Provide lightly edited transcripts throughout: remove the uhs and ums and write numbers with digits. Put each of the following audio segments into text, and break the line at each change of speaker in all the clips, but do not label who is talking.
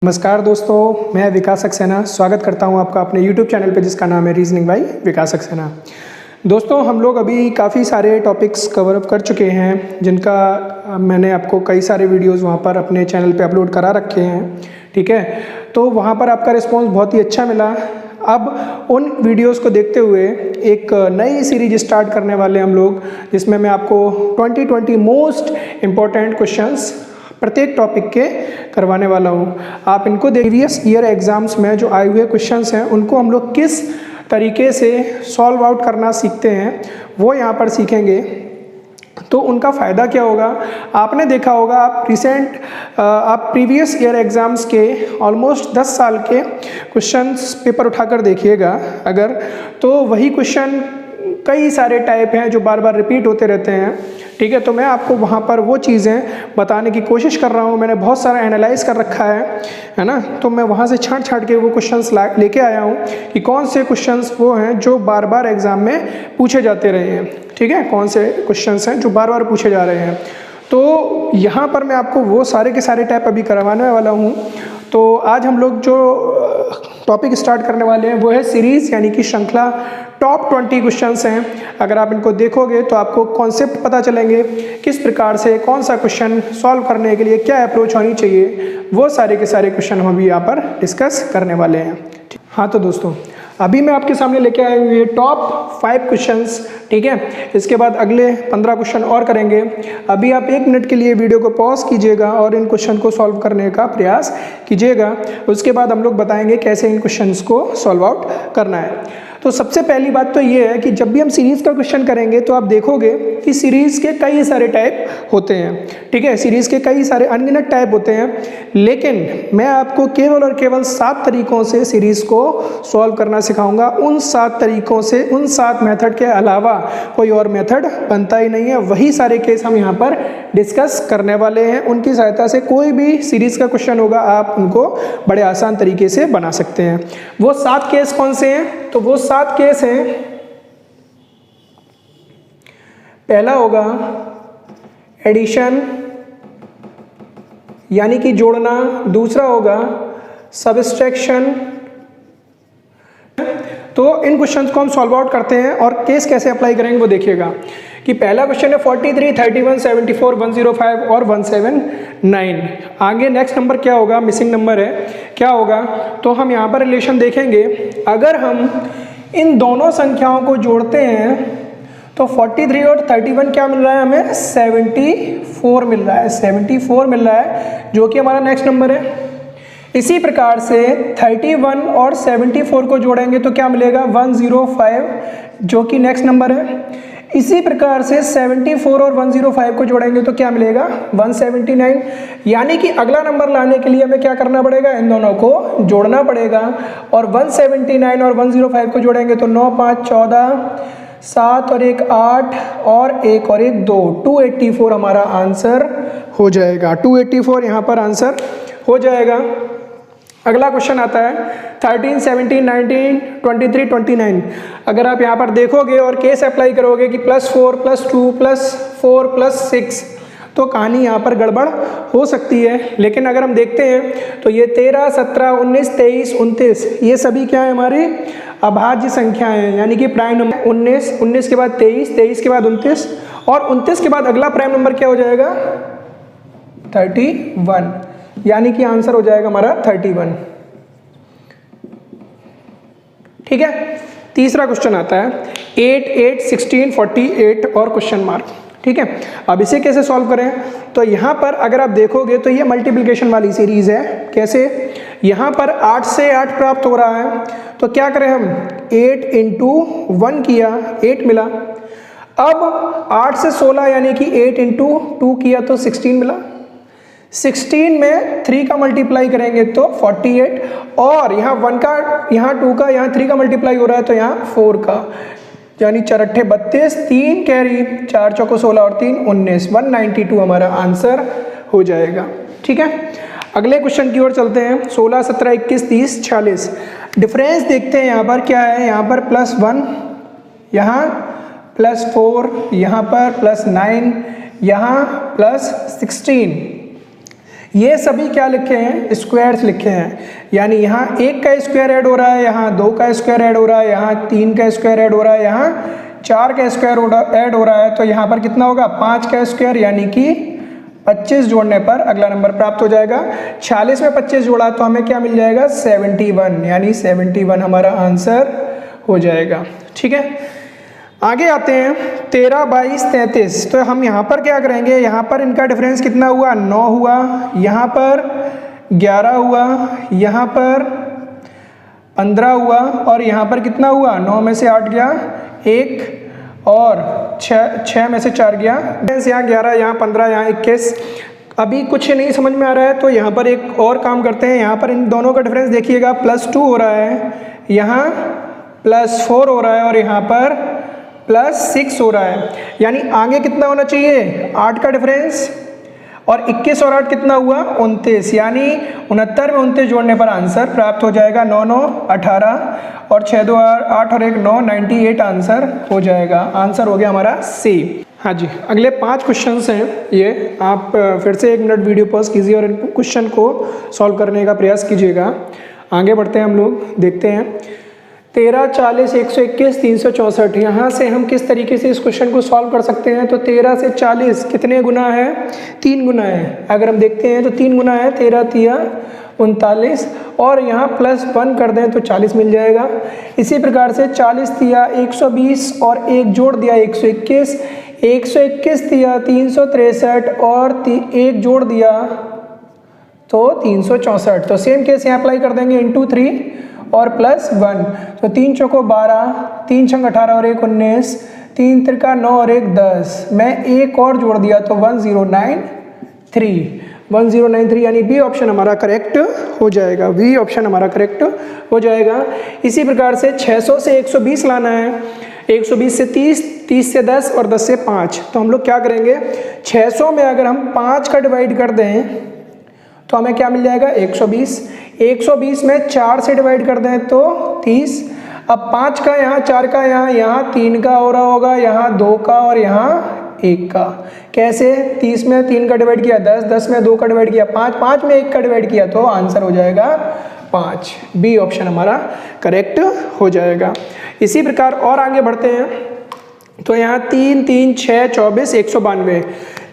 नमस्कार दोस्तों, मैं विकास सक्सेना स्वागत करता हूं आपका अपने YouTube चैनल पे जिसका नाम है रीजनिंग बाय विकास सक्सेना। दोस्तों, हम लोग अभी काफ़ी सारे टॉपिक्स कवर अप कर चुके हैं जिनका मैंने आपको कई सारे वीडियोस वहां पर अपने चैनल पे अपलोड करा रखे हैं। ठीक है, तो वहां पर आपका रिस्पॉन्स बहुत ही अच्छा मिला। अब उन वीडियोस को देखते हुए एक नई सीरीज स्टार्ट करने वाले हम लोग, जिसमें मैं आपको 2020 मोस्ट इम्पॉर्टेंट क्वेश्चंस प्रत्येक टॉपिक के करवाने वाला हूँ। आप इनको प्रीवियस ईयर एग्जाम्स में जो आए हुए क्वेश्चंस हैं उनको हम लोग किस तरीके से सॉल्व आउट करना सीखते हैं वो यहाँ पर सीखेंगे। तो उनका फ़ायदा क्या होगा, आपने देखा होगा, आप प्रीवियस ईयर एग्ज़ाम्स के ऑलमोस्ट 10 साल के क्वेश्चंस पेपर उठाकर देखिएगा अगर, तो वही क्वेश्चन कई सारे टाइप हैं जो बार बार रिपीट होते रहते हैं। ठीक है, तो मैं आपको वहाँ पर वो चीज़ें बताने की कोशिश कर रहा हूँ। मैंने बहुत सारा एनालाइज कर रखा है ना, तो मैं वहाँ से छांट के वो क्वेश्चंस लेके आया हूँ कि कौन से क्वेश्चंस वो हैं जो बार बार एग्ज़ाम में पूछे जाते रहे हैं। ठीक है, कौन से क्वेश्चंस हैं जो बार बार पूछे जा रहे हैं। तो यहाँ पर मैं आपको वो सारे के सारे टाइप अभी करवाने वाला हूँ। तो आज हम लोग जो टॉपिक स्टार्ट करने वाले हैं वो है सीरीज़, यानी कि श्रृंखला टॉप 20 क्वेश्चंस हैं। अगर आप इनको देखोगे तो आपको कॉन्सेप्ट पता चलेंगे, किस प्रकार से कौन सा क्वेश्चन सॉल्व करने के लिए क्या अप्रोच होनी चाहिए, वो सारे के सारे क्वेश्चन हम अभी यहाँ पर डिस्कस करने वाले हैं। हाँ, तो दोस्तों अभी मैं आपके सामने लेके आया हूँ ये टॉप 5 क्वेश्चंस। ठीक है, इसके बाद अगले 15 क्वेश्चन और करेंगे। अभी आप 1 मिनट के लिए वीडियो को पॉज कीजिएगा और इन क्वेश्चन को सॉल्व करने का प्रयास कीजिएगा। उसके बाद हम लोग बताएंगे कैसे इन क्वेश्चंस को सॉल्व आउट करना है। तो सबसे पहली बात तो ये है कि जब भी हम सीरीज़ का क्वेश्चन करेंगे तो आप देखोगे कि सीरीज़ के कई सारे टाइप होते हैं। ठीक है, सीरीज़ के कई सारे अनगिनत टाइप होते हैं, लेकिन मैं आपको केवल और केवल 7 तरीकों से सीरीज़ को सॉल्व करना सिखाऊंगा। उन 7 तरीकों से, उन 7 मेथड के अलावा कोई और मेथड बनता ही नहीं है। वही सारे केस हम यहाँ पर डिस्कस करने वाले हैं। उनकी सहायता से कोई भी सीरीज़ का क्वेश्चन होगा आप उनको बड़े आसान तरीके से बना सकते हैं। वो 7 केस कौन से हैं? तो वो 7 केस हैं। पहला होगा एडिशन, यानी कि जोड़ना। दूसरा होगा सब्सट्रैक्शन। तो इन क्वेश्चंस को हम सॉल्व आउट करते हैं और केस कैसे अप्लाई करेंगे वो देखिएगा। कि पहला क्वेश्चन है 43, 31, 74, 105 और 179। आगे नेक्स्ट नंबर क्या होगा, मिसिंग नंबर है, क्या होगा? तो हम यहाँ पर रिलेशन देखेंगे। अगर हम इन दोनों संख्याओं को जोड़ते हैं तो 43 और 31 क्या मिल रहा है हमें? 74 मिल रहा है। 74 मिल रहा है, जो कि हमारा नेक्स्ट नंबर है। इसी प्रकार से 31 और 74 को जोड़ेंगे तो क्या मिलेगा? 105, जो कि नेक्स्ट नंबर है। इसी प्रकार से 74 और 105 को जोड़ेंगे तो क्या मिलेगा? 179। यानी कि अगला नंबर लाने के लिए हमें क्या करना पड़ेगा? इन दोनों को जोड़ना पड़ेगा। और 179 और 105 को जोड़ेंगे तो 9 5 14, 7 और 1 8 और 1 और 1 2, 284 हमारा आंसर हो जाएगा। 284 यहाँ पर आंसर हो जाएगा। अगला क्वेश्चन आता है 13, 17, 19, 23, 29। अगर आप यहाँ पर देखोगे और केस अप्लाई करोगे कि +4 +2 +4 +6, तो कहानी यहाँ पर गड़बड़ हो सकती है। लेकिन अगर हम देखते हैं तो ये 13, 17, 19, 23, 29 ये सभी क्या है? हमारी अभाज्य संख्याएं हैं, यानी कि प्राइम नंबर 19, 19 के बाद 23, 23 के बाद 29 और 29 के बाद अगला प्राइम नंबर क्या हो जाएगा? 31, यानी कि आंसर हो जाएगा हमारा 31। ठीक है, तीसरा क्वेश्चन आता है 8, 8, 16, 48 और क्वेश्चन मार्क। ठीक है, अब इसे कैसे सॉल्व करें? तो यहाँ पर अगर आप देखोगे तो ये मल्टीप्लिकेशन वाली सीरीज है। कैसे? यहाँ पर 8 से 8 प्राप्त हो रहा है, तो क्या करें हम? 8 × 1 किया, 8 मिला। अब 8 से 16 यानी कि 8 × 2 किया तो 16 मिला। 16 में 3 का मल्टीप्लाई करेंगे तो 48, और यहाँ 1 का, यहाँ 2 का, यहाँ 3 का मल्टीप्लाई हो रहा है तो यहाँ 4 का, यानी 4 8 32, 3 कैरी, 4 चौको 16 और 3 19, 192 हमारा आंसर हो जाएगा। ठीक है, अगले क्वेश्चन की ओर चलते हैं। 16, 17, 21, 30, 46। डिफरेंस देखते हैं यहाँ पर क्या है। यहाँ पर +1, यहाँ +4, यहाँ पर +9, यहाँ +16। ये सभी क्या लिखे हैं, स्क्वायर्स लिखे हैं। यानी यहाँ 1 का स्क्वायर ऐड हो रहा है, यहाँ 2 का स्क्वायर ऐड हो रहा है, यहाँ 3 का स्क्वायर ऐड हो रहा है, यहाँ 4 का स्क्वायर ऐड हो रहा है। तो यहाँ पर कितना होगा, 5 का स्क्वायर, यानी कि 25 जोड़ने पर अगला नंबर प्राप्त हो जाएगा। 46 में 25 जोड़ा तो हमें क्या मिल जाएगा, 71, यानी 71 हमारा आंसर हो जाएगा। ठीक है, आगे आते हैं 13, 22, 33। तो हम यहाँ पर क्या करेंगे, यहाँ पर इनका डिफरेंस कितना हुआ, 9 हुआ, यहाँ पर 11 हुआ, यहाँ पर 15 हुआ और यहाँ पर कितना हुआ, 9 में से 8 गया 1 और 6 में से 4 गया। यहाँ 11, यहाँ 15, यहाँ 21। अभी कुछ नहीं समझ में आ रहा है तो यहाँ पर एक और काम करते हैं। यहाँ पर इन दोनों का डिफरेंस देखिएगा, +2 हो रहा है, यहाँ +4 हो रहा है और यहाँ पर +6 हो रहा है। यानी आगे कितना होना चाहिए, 8 का डिफरेंस, और 21 और 8 कितना हुआ, 29। यानी 69 में 29 जोड़ने पर आंसर प्राप्त हो जाएगा 9, 9, 18 और 6, 2, 8 और 1, 9, 98 आंसर हो जाएगा। आंसर हो गया हमारा सी। हाँ जी, अगले 5 क्वेश्चंस हैं ये। आप फिर से 1 मिनट वीडियो पॉज कीजिए और इन क्वेश्चन को सॉल्व करने का प्रयास कीजिएगा। आगे बढ़ते हैं हम लोग, देखते हैं 13, 40, 121, 364। यहाँ से हम किस तरीके से इस क्वेश्चन को सॉल्व कर सकते हैं। तो 13 से 40 कितने गुना है, 3 गुना है। अगर हम देखते हैं तो 3 गुना है, 13 तिया 39 और यहाँ +1 कर दें तो 40 मिल जाएगा। इसी प्रकार से 40 तिया 120 और 1 जोड़ दिया 121, 121 तिया 363 और 1 जोड़ दिया तो 364। तो सेम केस यहाँ अप्लाई कर देंगे, इंटू 3 और +1। तो 3 चौको 12, 3 छंग 18 और 1 19, 3 त्रिका 9 और 1 10। मैं 1 और जोड़ दिया तो 1093, 1093, यानी बी ऑप्शन हमारा करेक्ट हो जाएगा। बी ऑप्शन हमारा करेक्ट हो जाएगा। इसी प्रकार से 600 से 120 लाना है, 120 से 30, 30 से 10 और 10 से 5। तो हम लोग क्या करेंगे, 600 में अगर हम 5 का डिवाइड कर दें तो हमें क्या मिल जाएगा, 120। 120 में 4 से डिवाइड कर दें तो 30। अब 5 का यहाँ, 4 का यहाँ, यहाँ 3 का हो रहा होगा, यहाँ 2 का और यहाँ 1 का। कैसे, 30 में 3 का डिवाइड किया 10, 10 में 2 का डिवाइड किया 5, 5 में 1 का डिवाइड किया तो आंसर हो जाएगा 5। बी ऑप्शन हमारा करेक्ट हो जाएगा। इसी प्रकार और आगे बढ़ते हैं। तो यहाँ 3, 3, 6, 24, 192।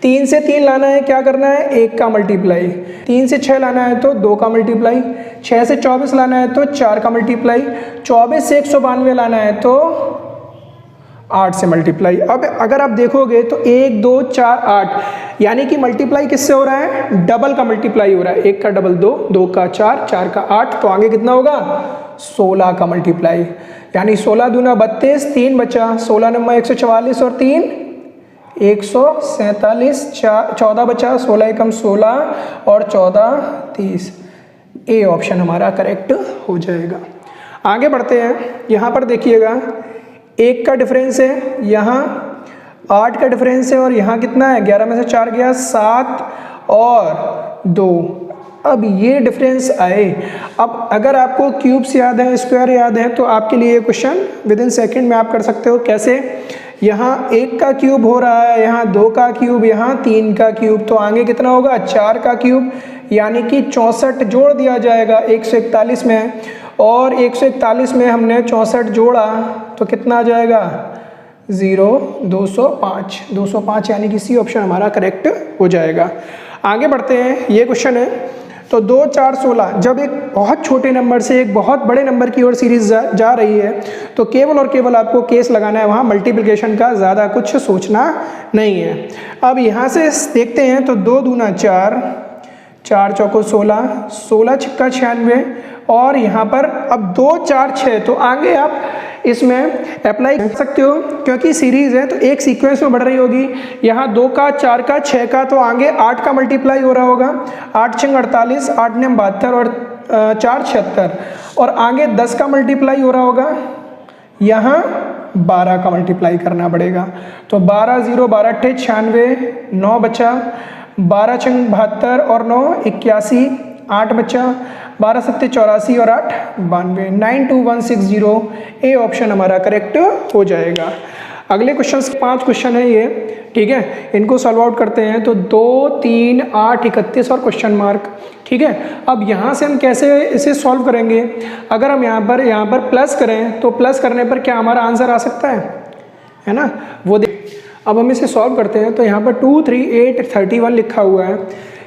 3 से 3 लाना है, क्या करना है, 1 का मल्टीप्लाई। 3 से 6 लाना है तो 2 का मल्टीप्लाई। 6 से 24 लाना है तो 4 का मल्टीप्लाई। 24 से 192 लाना है तो 8 से मल्टीप्लाई। अब अगर आप देखोगे तो 1, 2, 4, 8, यानी कि मल्टीप्लाई किससे हो रहा है, डबल का मल्टीप्लाई हो रहा है। 1 का डबल 2, 2 का 4, 4 का 8। तो आगे कितना होगा, 16 का मल्टीप्लाई। यानी 16 दूना 32, 3 बचा, 16 नंबर 144 और 3 147, 14 बचा, 16 एकम 16 और 14 30। ए ऑप्शन हमारा करेक्ट हो जाएगा। आगे बढ़ते हैं। यहाँ पर देखिएगा 1 का डिफरेंस है, यहाँ 8 का डिफरेंस है और यहाँ कितना है, 11 में से 4 गया 7 और 2। अब ये डिफरेंस आए। अब अगर आपको क्यूब्स याद है, स्क्वायर याद है, तो आपके लिए ये क्वेश्चन विद इन सेकेंड में आप कर सकते हो। कैसे, यहाँ 1 का क्यूब हो रहा है, यहाँ 2 का क्यूब, यहाँ 3 का क्यूब। तो आगे कितना होगा, 4 का क्यूब, यानी कि 64 जोड़ दिया जाएगा 141 में। और 141 में हमने 64 जोड़ा तो कितना आ जाएगा, 0, 205, 205, यानी कि सी ऑप्शन हमारा करेक्ट हो जाएगा। आगे बढ़ते हैं। ये क्वेश्चन है तो 2, 4, 16। जब एक बहुत छोटे नंबर से एक बहुत बड़े नंबर की ओर सीरीज जा रही है तो केवल और केवल आपको केस लगाना है, वहाँ मल्टीप्लिकेशन का ज़्यादा कुछ सोचना नहीं है। अब यहाँ से देखते हैं तो 2 दूना 4, 4 चौको 16, 16 छिक्का 96 और यहाँ पर अब 2, 4, 6। तो आगे आप इसमें अप्लाई कर सकते हो क्योंकि सीरीज है तो एक सीक्वेंस में बढ़ रही होगी। यहाँ 2 का, 4 का, 6 का, तो आगे 8 का मल्टीप्लाई हो रहा होगा। 8 छंग 48, 8 ने 72 और 4 76 और आगे 10 का मल्टीप्लाई हो रहा होगा। यहाँ 12 का मल्टीप्लाई करना पड़ेगा। तो 12, 0, 12 अट्ठे 96, 9 बचा, 12 छंग 72 और 9 81, 8 बचा, 12 सत्ते 84 और 8 92, 92160। ए ऑप्शन हमारा करेक्ट हो जाएगा। अगले क्वेश्चन 5 क्वेश्चन है ये। ठीक है, इनको सॉल्व आउट करते हैं तो 2, 3, 8, 31 और क्वेश्चन मार्क। ठीक है, अब यहाँ से हम कैसे इसे सॉल्व करेंगे? अगर हम यहाँ पर प्लस करें तो प्लस करने पर क्या हमारा आंसर आ सकता है ना, वो अब हम इसे सॉल्व करते हैं तो यहाँ पर 2, 3, 8, 31 लिखा हुआ है,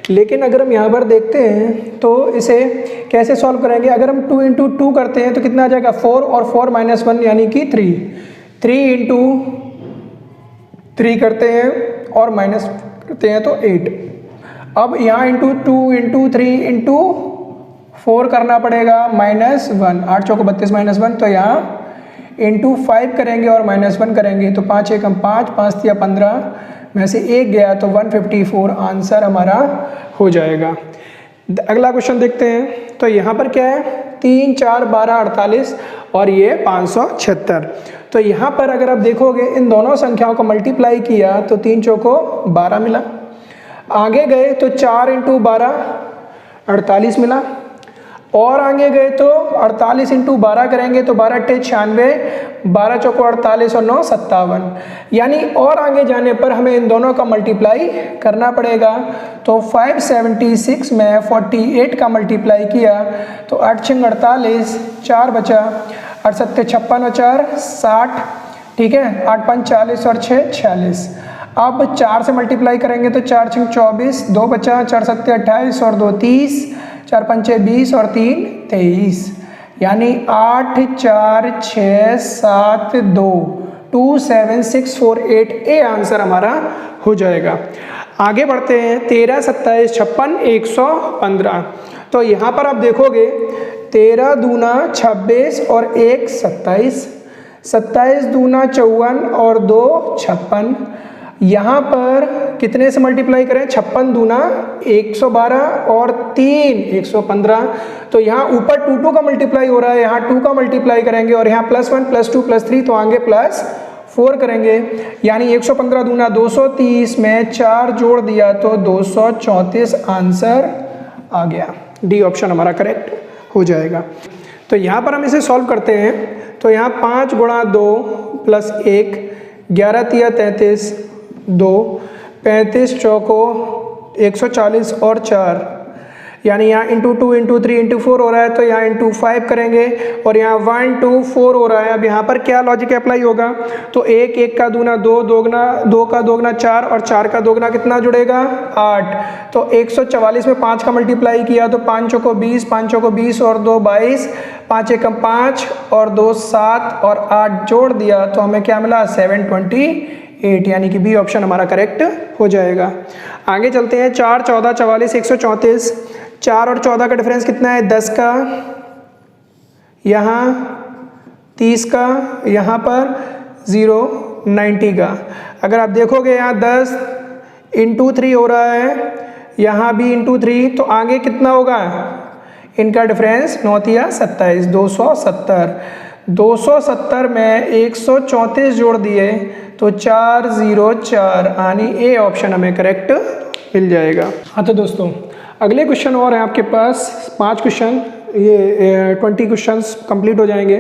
लेकिन अगर हम यहाँ पर देखते हैं तो इसे कैसे सॉल्व करेंगे? अगर हम 2 × 2 करते हैं तो कितना आ जाएगा? 4 और 4 - 1 यानी कि 3। 3 × 3 करते हैं और माइनस करते हैं तो 8। अब यहाँ × 2 × 3 × 4 करना पड़ेगा -1। 8 चौको 32 -1, तो यहाँ × 5 करेंगे और -1 करेंगे तो 5 एकम 5, 5 तिया 15 में से 1 गया तो 154 आंसर हमारा हो जाएगा। अगला क्वेश्चन देखते हैं। तो यहाँ पर क्या है? 3, 4, 12, 48 और ये 576। तो यहाँ पर अगर आप देखोगे इन दोनों संख्याओं को मल्टीप्लाई किया तो 3 चौको 12 मिला। आगे गए तो 4 × 12 48 मिला, और आगे गए तो 48 × 12 करेंगे तो 12 × 96, 12 चौको 48 और 9 57, यानी और आगे जाने पर हमें इन दोनों का मल्टीप्लाई करना पड़ेगा। तो 576 में 48 का मल्टीप्लाई किया तो 8 × 48, 4 बचा, 8 × 7 56 और 4 60, ठीक है, 8 × 5 40 और 6 46। अब 4 से मल्टीप्लाई करेंगे तो 4 × 6 24, 2 बचा, 4 × 7 28 और 2 30, 4 × 5 20 और 3 23, यानी 8 4 6 7 2 2 7 6 4 8 ए आंसर हमारा हो जाएगा। आगे बढ़ते हैं। 13 27 56 115। तो यहाँ पर आप देखोगे 13 दूना 26 और 1 27, 27 दूना 54 और 2 56। यहाँ पर कितने से मल्टीप्लाई करें? 56 दूना 112 और 3 115। तो यहाँ ऊपर 2 2 का मल्टीप्लाई हो रहा है, यहाँ 2 का मल्टीप्लाई करेंगे और यहाँ +1 +2 +3 तो आगे +4 करेंगे, यानी 115 दूना 230 में 4 जोड़ दिया तो 234 आंसर आ गया। डी ऑप्शन हमारा करेक्ट हो जाएगा। तो यहाँ पर हम इसे सॉल्व करते हैं तो यहाँ 5 × 2 + 1, 11 तिया 33, 2, 35 चौको 140 और 4, यानी यहाँ × 2 × 3 × 4 हो रहा है तो यहाँ × 5 करेंगे और यहाँ 1 2 4 हो रहा है। अब यहाँ पर क्या लॉजिक अप्लाई होगा? तो 1 1 का दूना 2, 2 का दोगुना 4 और 4 का दोगुना कितना जुड़ेगा? 8। तो 144 में 5 का मल्टीप्लाई किया तो 5 चौको 20, 5 चौको 20 और 2 22, 5 एकम 5 और 2 7 और 8 जोड़ दिया तो हमें क्या मिला? 728, यानी कि बी ऑप्शन हमारा करेक्ट हो जाएगा। आगे चलते हैं। 4 14 44 134। 4 और 14 का डिफरेंस कितना है? 10 का, यहाँ 30 का, यहाँ पर 0 90 का। अगर आप देखोगे यहाँ 10 × 3 हो रहा है, यहाँ भी × 3, तो आगे कितना होगा? इनका डिफरेंस 9 तिया 27, 270। 270 में 134 जोड़ दिए तो 404, यानी ए ऑप्शन हमें करेक्ट मिल जाएगा। हाँ तो दोस्तों अगले क्वेश्चन और हैं आपके पास 5 क्वेश्चन, ये 20 क्वेश्चंस कंप्लीट हो जाएंगे।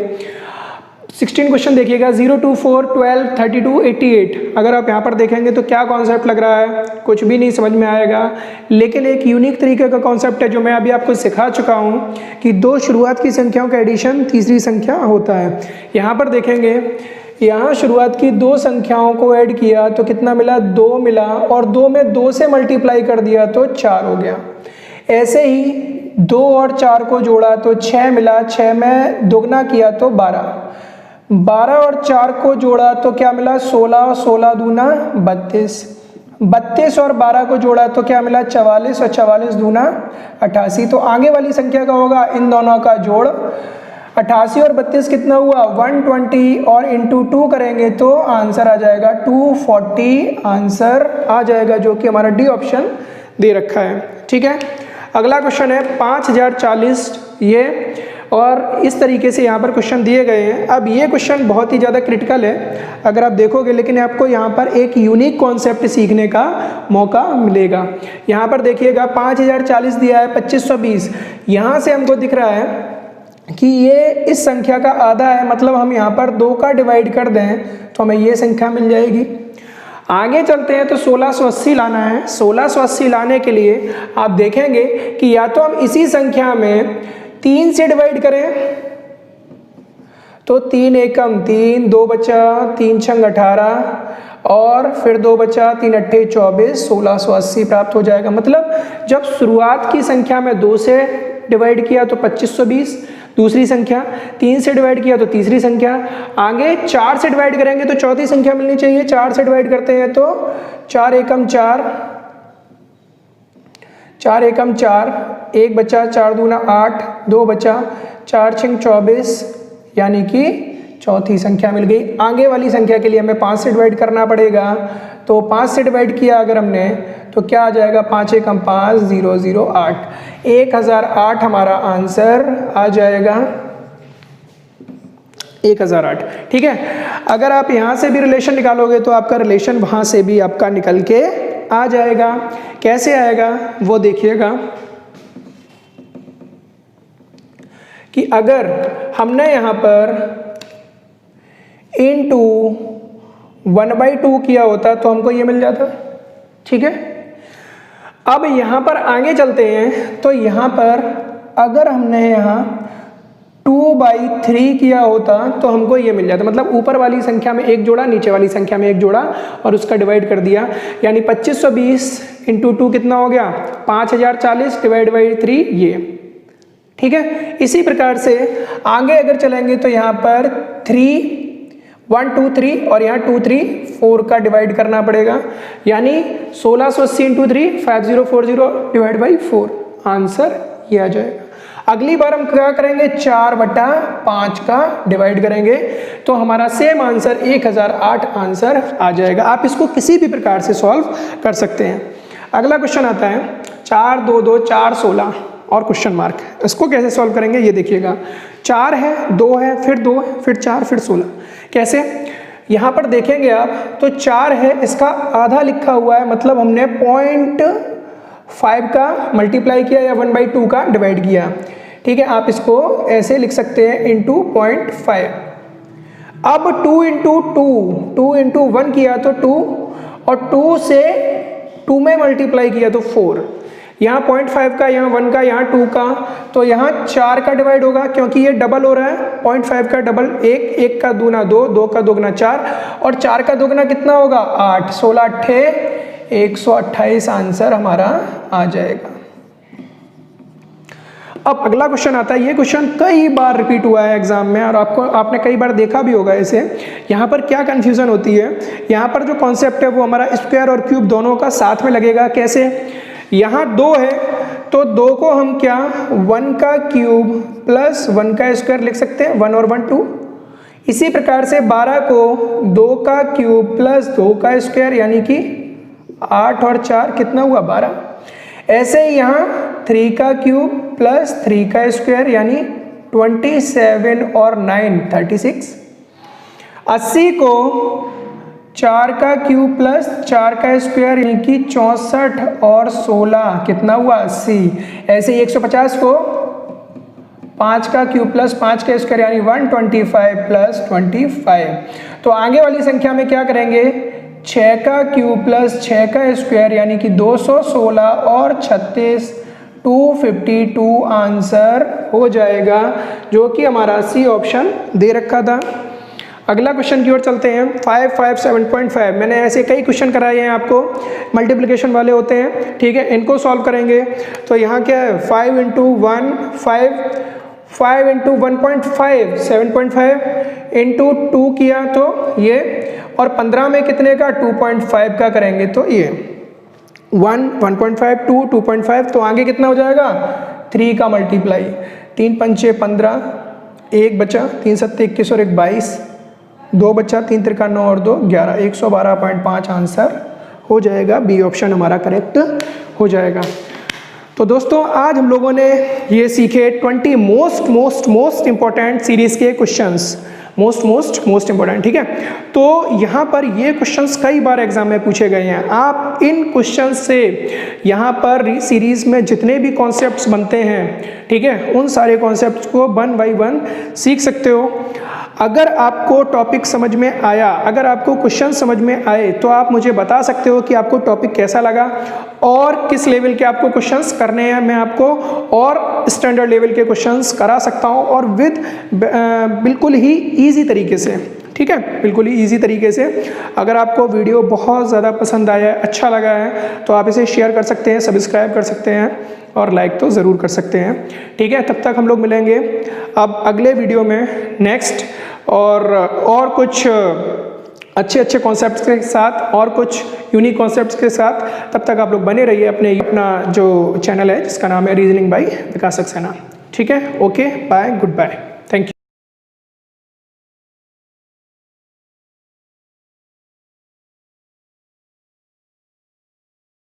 16 क्वेश्चन देखिएगा। 0 2 4 12 32 88। अगर आप यहाँ पर देखेंगे तो क्या कॉन्सेप्ट लग रहा है? कुछ भी नहीं समझ में आएगा, लेकिन एक यूनिक तरीके का कॉन्सेप्ट है जो मैं अभी आपको सिखा चुका हूँ कि 2 शुरुआत की संख्याओं का एडिशन तीसरी संख्या होता है। यहाँ पर देखेंगे, यहाँ शुरुआत की 2 संख्याओं को ऐड किया तो कितना मिला? 2 मिला, और 2 में 2 से मल्टीप्लाई कर दिया तो 4 हो गया। ऐसे ही 2 और 4 को जोड़ा तो 6 मिला, 6 में दोगुना किया तो 12, 12 और 4 को जोड़ा तो क्या मिला? 16, 16 दूना 32, 32 और 12 को जोड़ा तो क्या मिला? 44 और 44 दूना 88। तो आगे वाली संख्या का होगा इन दोनों का जोड़। 88 और 32 कितना हुआ? 120, और × 2 करेंगे तो आंसर आ जाएगा 240 आंसर आ जाएगा, जो कि हमारा डी ऑप्शन दे रखा है। ठीक है, अगला क्वेश्चन है 5040 ये, और इस तरीके से यहाँ पर क्वेश्चन दिए गए हैं। अब ये क्वेश्चन बहुत ही ज़्यादा क्रिटिकल है अगर आप देखोगे, लेकिन आपको यहाँ पर एक यूनिक कॉन्सेप्ट सीखने का मौका मिलेगा। यहाँ पर देखिएगा 5040 दिया है 2520। यहाँ से हमको दिख रहा है कि ये इस संख्या का आधा है, मतलब हम यहाँ पर 2 का डिवाइड कर दें तो हमें ये संख्या मिल जाएगी। आगे चलते हैं तो 1680 लाना है। 1680 लाने के लिए आप देखेंगे कि या तो हम इसी संख्या में 3 से डिवाइड करें, तो 3 एकम 3, 2 बचा, 3 छंग 18 और फिर 2 बचा, 3 अट्ठे 24, 1680 प्राप्त हो जाएगा। मतलब जब शुरुआत की संख्या में 2 से डिवाइड किया तो 2520, दूसरी संख्या 3 से डिवाइड किया तो तीसरी संख्या, आगे 4 से डिवाइड करेंगे तो चौथी संख्या मिलनी चाहिए। 4 से डिवाइड करते हैं तो 4 एकम 4, 4 एकम 4, 1 बचा, 4 दूना 8, 2 बचा, 4 छंग 24, यानी कि चौथी संख्या मिल गई। आगे वाली संख्या के लिए हमें 5 से डिवाइड करना पड़ेगा, तो 5 से डिवाइड किया अगर हमने तो क्या आ जाएगा, 5 एकम 5, 008, 1008 हमारा आंसर आ जाएगा, 1008। ठीक है, अगर आप यहाँ से भी रिलेशन निकालोगे तो आपका रिलेशन वहाँ से भी आपका निकल के आ जाएगा। कैसे आएगा वो देखिएगा कि अगर हमने यहाँ पर इनटू 1/2 किया होता तो हमको ये मिल जाता। ठीक है, अब यहाँ पर आगे चलते हैं तो यहाँ पर अगर हमने यहाँ 2/3 किया होता तो हमको ये मिल जाता। मतलब ऊपर वाली संख्या में एक जोड़ा, नीचे वाली संख्या में एक जोड़ा और उसका डिवाइड कर दिया, यानी 2520 इंटू 2 कितना हो गया, 5040 डिवाइड बाई 3 ये। ठीक है, इसी प्रकार से आगे अगर चलेंगे तो यहाँ पर 3 1 2 3 और यहाँ 2 3 4 का डिवाइड करना पड़ेगा, यानी 1680 इंटू 3 5040 डिवाइड बाई 4, आंसर ये आ जाएगा। अगली बार हम क्या करेंगे, 4/5 का डिवाइड करेंगे तो हमारा सेम आंसर 1008 आंसर आ जाएगा। आप इसको किसी भी प्रकार से सॉल्व कर सकते हैं। अगला क्वेश्चन आता है 4 2 2 4 16 और क्वेश्चन मार्क। इसको कैसे सॉल्व करेंगे ये देखिएगा। 4 है, 2 है, फिर 2 है, फिर 4, फिर 16। कैसे, यहाँ पर देखेंगे आप तो 4 है, इसका आधा लिखा हुआ है, मतलब हमने 0.5 का मल्टीप्लाई किया या 1/2 का डिवाइड किया। ठीक है, आप इसको ऐसे लिख सकते हैं इंटू 0.5। अब 2 इंटू 1 किया तो 2 और 2 से 2 में मल्टीप्लाई किया तो 4। यहाँ 0.5 का, यहाँ 1 का, यहाँ 2 का, तो यहाँ 4 का डिवाइड होगा क्योंकि ये डबल हो रहा है। 0.5 का डबल 1, 1 का दूना 2, 2 का दोगुना 4 और 4 का दोगुना कितना होगा 8, 16 अट्ठे 128 आंसर हमारा आ जाएगा। अब अगला क्वेश्चन आता है, ये क्वेश्चन कई बार रिपीट हुआ है एग्जाम में और आपने कई बार देखा भी होगा इसे। यहाँ पर क्या कंफ्यूजन होती है, यहाँ पर जो कॉन्सेप्ट है वो हमारा स्क्वायर और क्यूब दोनों का साथ में लगेगा। कैसे, यहाँ 2 है तो 2 को हम क्या 1 का क्यूब प्लस 1 का स्क्वायर लिख सकते हैं, 1 और 1 2। इसी प्रकार से 12 को 2 का क्यूब प्लस 2 का स्क्वायर, यानी कि 8 और 4 कितना हुआ 12। ऐसे ही यहाँ 3 का क्यूब प्लस 3 का स्क्वायर, यानी 27 और 9 36। 80 को 4 का क्यूब प्लस 4 का स्क्वायर, यानी कि 64 और 16 कितना हुआ 80। ऐसे ही 150 को 5 का क्यूब प्लस 5 का स्क्वायर, यानी 125 प्लस 25। तो आगे वाली संख्या में क्या करेंगे, 6 का क्यूब प्लस 6 का स्क्वायर, यानी कि 216 और 36 252 आंसर हो जाएगा, जो कि हमारा सी ऑप्शन दे रखा था। अगला क्वेश्चन की ओर चलते हैं। 5 5 7.5, मैंने ऐसे कई क्वेश्चन कराए हैं आपको, मल्टीप्लिकेशन वाले होते हैं। ठीक है, इनको सॉल्व करेंगे तो यहाँ क्या है 5 इंटू 1 5, 5 इंटू 1.5 7.5 इंटू 2 किया तो ये, और 15 में कितने का 2.5 का करेंगे तो ये 1 1.5 2 2.5, तो आगे कितना हो जाएगा 3 का मल्टीप्लाई, 3 पंचे 15, 1 बचा, 3 सत्ते 21 और 1 22, 2 बचा, 3 तिरका 9 और 2 11, 112.5 आंसर हो जाएगा। बी ऑप्शन हमारा करेक्ट हो जाएगा। तो दोस्तों आज हम लोगों ने ये सीखे 20 मोस्ट इंपॉर्टेंट सीरीज के क्वेश्चंस, मोस्ट इंपॉर्टेंट। ठीक है, तो यहाँ पर ये क्वेश्चंस कई बार एग्जाम में पूछे गए हैं। आप इन क्वेश्चंस से यहाँ पर सीरीज में जितने भी कॉन्सेप्ट्स बनते हैं, ठीक है, उन सारे कॉन्सेप्ट्स को 1 बाय 1 सीख सकते हो। अगर आपको टॉपिक समझ में आया, अगर आपको क्वेश्चन समझ में आए तो आप मुझे बता सकते हो कि आपको टॉपिक कैसा लगा और किस लेवल के आपको क्वेश्चंस करने हैं। मैं आपको और स्टैंडर्ड लेवल के क्वेश्चंस करा सकता हूं और विद बिल्कुल ही ईजी तरीके से, ठीक है, बिल्कुल ही ईजी तरीके से। अगर आपको वीडियो बहुत ज़्यादा पसंद आया है, अच्छा लगा है, तो आप इसे शेयर कर सकते हैं, सब्सक्राइब कर सकते हैं और लाइक तो ज़रूर कर सकते हैं, ठीक है। तब तक हम लोग मिलेंगे अब अगले वीडियो में नेक्स्ट और कुछ अच्छे कॉन्सेप्ट्स के साथ और कुछ यूनिक कॉन्सेप्ट्स के साथ। तब तक आप लोग बने रहिए अपना जो चैनल है जिसका नाम है रीजनिंग बाय विकास सक्सेना, ठीक है। Okay, bye, good bye.